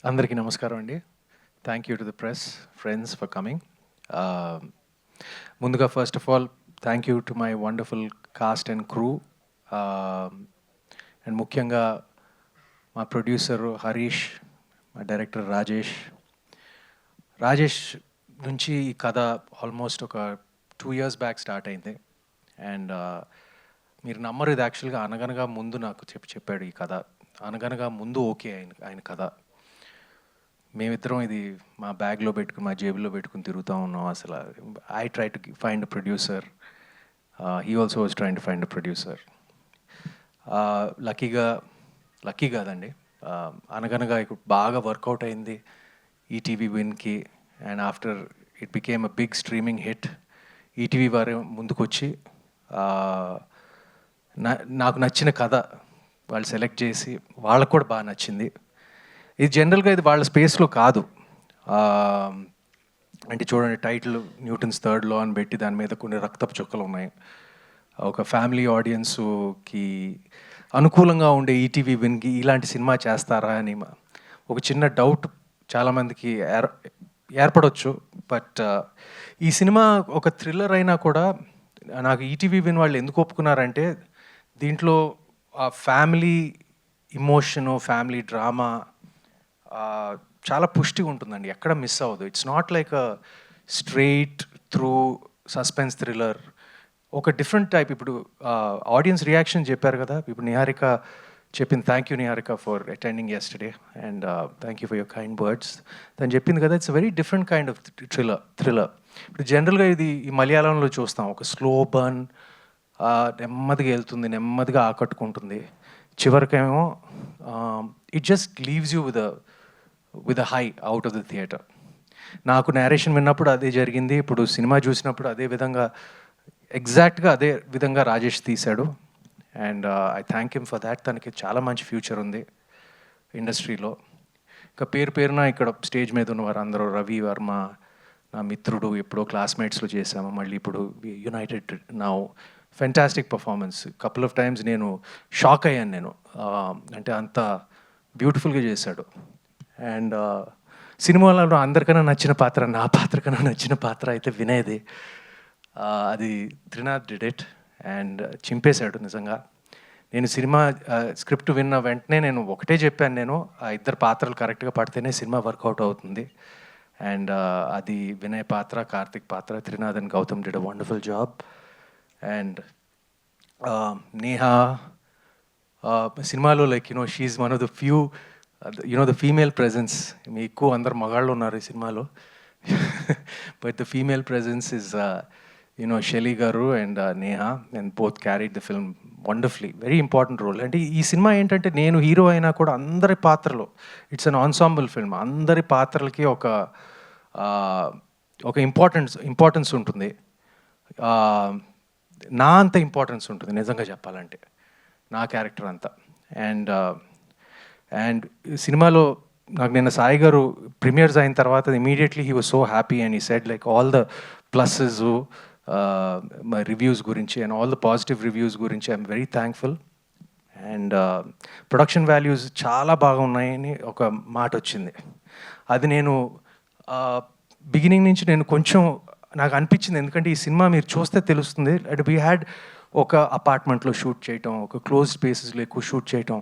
అందరికీ నమస్కారం అండి. Thank you to the press friends for coming. ముందుగా first of all thank you to my wonderful cast and crew, and ముఖ్యంగా మా producer Harish, మా డైరెక్టర్ రాజేష్ నుంచి ఈ కథ ఆల్మోస్ట్ ఒక 2 years బ్యాక్ స్టార్ట్ అయింది. అండ్ మీరు నమ్మరు, ఇది యాక్చువల్గా అనగనగా ముందు నాకు చెప్పాడు ఈ కథ. అనగనగా ముందు ఓకే ఆయన కథ. మేమిద్దరం ఇది మా బ్యాగ్లో పెట్టుకుని, మా జేబులో పెట్టుకుని తిరుగుతూ ఉన్నాం. అసలు I try to find a producer, he also was trying to find a producer. Lucky కాదండి, అనగనగా ఇప్పుడు బాగా వర్కౌట్ అయింది ఈటీవీ విన్కి. And after it became a big streaming hit. ETV వారు ముందుకొచ్చి నాకు నచ్చిన కథ వాళ్ళు సెలెక్ట్ చేసి, వాళ్ళకు కూడా బాగా నచ్చింది. ఇది జనరల్గా ఇది వాళ్ళ స్పేస్లో కాదు. అంటే చూడండి, టైటిల్ న్యూటన్స్ థర్డ్ లా అని పెట్టి దాని మీద కొన్ని రక్తపు చుక్కలు ఉన్నాయి. ఒక ఫ్యామిలీ ఆడియన్స్కి అనుకూలంగా ఉండే ఈటీవీ విన్కి ఇలాంటి సినిమా చేస్తారా అని ఒక చిన్న డౌట్ చాలామందికి ఏర్పడవచ్చు. బట్ ఈ సినిమా ఒక థ్రిల్లర్ అయినా కూడా నాకు ఈటీవీ విన్ వాళ్ళు ఎందుకు ఒప్పుకున్నారంటే, దీంట్లో ఆ ఫ్యామిలీ ఇమోషను, ఫ్యామిలీ డ్రామా చాలా పుష్టిగా ఉంటుందండి, ఎక్కడ మిస్ అవ్వదు. It's not like a straight through suspense thriller, ఒక డిఫరెంట్ టైప్. ఇప్పుడు ఆడియన్స్ రియాక్షన్ చెప్పారు కదా, ఇప్పుడు నిహారిక చెప్పింది. Thank you Niharika for attending yesterday, and thank you for your kind words. తను చెప్పింది కదా, it's very different kind of thriller. ఇప్పుడు జనరల్గా ఇది ఈ మలయాళంలో చూస్తాం, ఒక స్లో బర్న్, నెమ్మదిగా వెళ్తుంది, నెమ్మదిగా ఆకట్టుకుంటుంది, చివరికేమో it just leaves you with a high out of the theatre. నాకు నేరేషన్ విన్నప్పుడు అదే జరిగింది, ఇప్పుడు సినిమా చూసినప్పుడు అదే విధంగా, ఎగ్జాక్ట్గా అదే విధంగా రాజేష్ తీశాడు. And I thank him for that. తనకి చాలా మంచి ఫ్యూచర్ ఉంది ఇండస్ట్రీలో. ఇంకా పేరున ఇక్కడ స్టేజ్ మీద ఉన్న వారు అందరూ, రవి వర్మ నా మిత్రుడు, ఎప్పుడో క్లాస్మేట్స్లో చేశాము, మళ్ళీ ఇప్పుడు United now. Fantastic performance. Couple of times నేను షాక్ అయ్యాను నేను, అంటే అంత బ్యూటిఫుల్గా చేశాడు. అండ్ సినిమాలో అందరికన్నా నచ్చిన పాత్ర, నా పాత్ర కన్నా నచ్చిన పాత్ర అయితే వినయ్ది. అది త్రినాథ్ డిడ్ ఇట్ అండ్ చింపేశాడు నిజంగా. నేను సినిమా స్క్రిప్ట్ విన్న వెంటనే నేను ఒకటే చెప్పాను, నేను ఆ ఇద్దరు పాత్రలు కరెక్ట్గా పడితేనే సినిమా వర్కౌట్ అవుతుంది. అండ్ అది వినయ్ పాత్ర, కార్తిక్ పాత్ర, Trinath and Gautam did a wonderful job. And Neha సినిమాలో like she's one of the few the female presence. మీ ఎక్కువ అందరు మగాళ్ళు ఉన్నారు ఈ సినిమాలో, but the female presence is Shelly గారు and Neha, and both carried the film wonderfully. Very important role. అంటే ఈ సినిమా ఏంటంటే, నేను హీరో అయినా కూడా అందరి పాత్రలు, ఇట్స్ అన్ ఆన్సాంబుల్ ఫిల్మ్, అందరి పాత్రలకి ఒక ఇంపార్టెన్స్ ఉంటుంది. నా అంత ఇంపార్టెన్స్ ఉంటుంది నిజంగా చెప్పాలంటే, నా క్యారెక్టర్ అంతా. అండ్ సినిమాలో నాకు నిన్న సాయి గారు ప్రీమియర్స్ అయిన తర్వాత immediately he was so happy and he said like all the pluses, my reviews గురించి and all the positive reviews గురించి I'm very thankful. And production values చాలా బాగా ఉన్నాయని ఒక మాట వచ్చింది. అది నేను బిగినింగ్ నుంచి నేను కొంచెం నాకు అనిపించింది, ఎందుకంటే ఈ సినిమా మీరు చూస్తే తెలుస్తుంది. అండ్ వీ హ్యాడ్ ఒక అపార్ట్మెంట్లో షూట్ చేయటం, ఒక క్లోజ్ స్పేసెస్లో ఎక్కువ షూట్ చేయటం,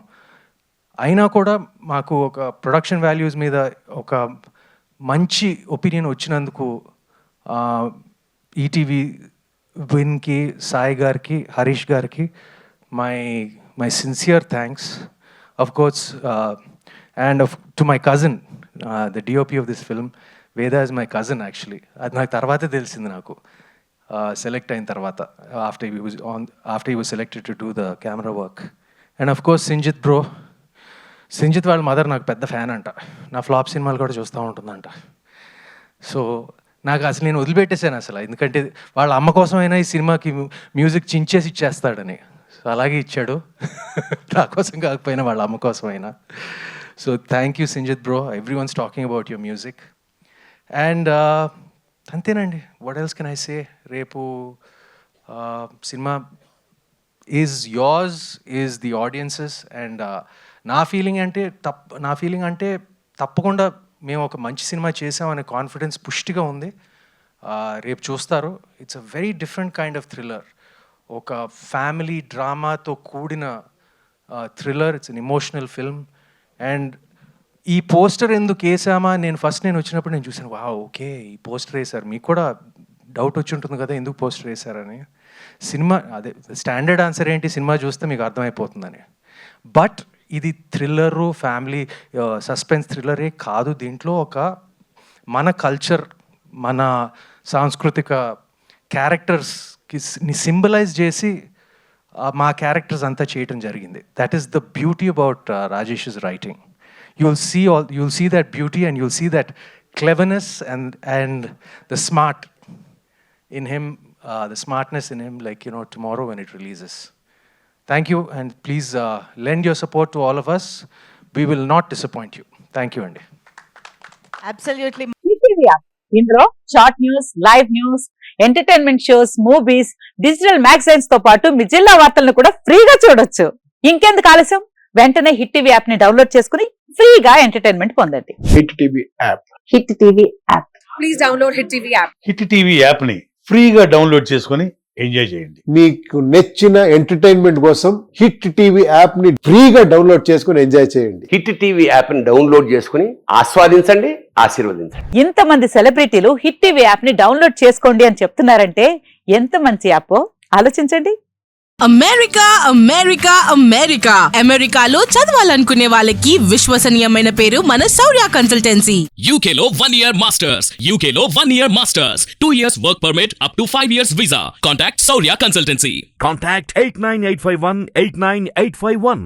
అయినా కూడా మాకు ఒక ప్రొడక్షన్ వాల్యూస్ మీద ఒక మంచి ఒపీనియన్ వచ్చినందుకు ఈటీవీ విన్కి, సాయి గారికి, హరీష్ గారికి my sincere thanks. Of course and to my cousin, the DOP of this film, వేద ఇస్ మై కజిన్ యాక్చువల్లీ. అది నాకు తర్వాతే తెలిసింది, నాకు సెలెక్ట్ అయిన తర్వాత, after he was selected to do the camera work. And of course Sinjith వాళ్ళ mother నాకు పెద్ద ఫ్యాన్ అంట, నా ఫ్లాప్ సినిమాలు కూడా చూస్తూ ఉంటుందంట. సో నాకు అసలు నేను వదిలిపెట్టేశాను అసలు, ఎందుకంటే వాళ్ళ అమ్మ కోసమైనా ఈ సినిమాకి మ్యూజిక్ చించేసి ఇచ్చేస్తాడని. సో అలాగే ఇచ్చాడు, నా కోసం కాకపోయినా వాళ్ళ అమ్మ కోసమైనా. So thank you Sinjith bro, everyone's talking about your music. And అంతేనండి, what else can I say. రేపు సినిమా is yours, is the audiences. And నా ఫీలింగ్ అంటే తప్పకుండా మేము ఒక మంచి సినిమా చేసామనే కాన్ఫిడెన్స్ పుష్టిగా ఉంది. రేపు చూస్తారు. It's a very different kind of thriller. ఒక ఫ్యామిలీ డ్రామాతో కూడిన thriller. It's an emotional film. And ఈ పోస్టర్ ఎందుకు వేసామా, నేను వచ్చినప్పుడు నేను చూసాను, వా ఓకే ఈ పోస్టర్ వేశారు, మీకు కూడా డౌట్ వచ్చి ఉంటుంది కదా ఎందుకు పోస్టర్ వేశారని. సినిమా అదే స్టాండర్డ్ ఆన్సర్ ఏంటి, సినిమా చూస్తే మీకు అర్థమైపోతుందని. బట్ ఇది థ్రిల్లరు, ఫ్యామిలీ సస్పెన్స్ థ్రిల్లరే కాదు. దీంట్లో ఒక మన కల్చర్, మన సాంస్కృతిక క్యారెక్టర్స్కి సింబలైజ్ చేసి మా క్యారెక్టర్స్ అంతా చేయటం జరిగింది. That is the beauty about Rajesh's writing. You'll see that beauty and you'll see that cleverness and the smart in him, the smartness in him, like, you know, tomorrow when it releases. Thank you, and please lend your support to all of us. We will not disappoint you. Thank you, Andy. Absolutely. ETV app ఇందులో short news, live news, entertainment shows, movies, digital magazines తో పాటు మీ జిల్లా వార్తలను కూడా ఫ్రీగా చూడొచ్చు. ఇంకెందుకు ఆలస్యం, వెంటనే హిట్ టీవీ యాప్ ని డౌన్లోడ్ చేసుకుని ఫ్రీగా ఎంటర్టైన్మెంట్ పొందండి. Hit TV app. Hit TV app. Please download hit TV app. Hit TV app ని ఫ్రీగా డౌన్లోడ్ చేసుకొని ఎంజాయ్ చేయండి. మీకు నచ్చిన ఎంటర్టైన్మెంట్ కోసం హిట్ టీవీ యాప్ ని ఫ్రీగా డౌన్లోడ్ చేసుకొని ఎంజాయ్ చేయండి. హిట్ టీవీ యాప్ ని డౌన్లోడ్ చేసుకుని ఆస్వాదించండి, ఆశీర్వదించండి. ఇంతమంది సెలబ్రిటీలు హిట్ టీవీ యాప్ ని డౌన్లోడ్ చేసుకోండి అని చెప్తున్నారంటే ఎంత మంచి యాప్ ఆలోచించండి. అమెరికా అమెరికా అమెరికా అమెరికాలో చదవాలనుకునే వాళ్ళకి విశ్వసనీయమైన పేరు మన శౌర్య కన్సల్టెన్సీ. UK లో 1 year masters. UK లో 1 year masters. 2 years work permit up to 5 years visa. Contact Saurya Consultancy. Contact 89851 89851.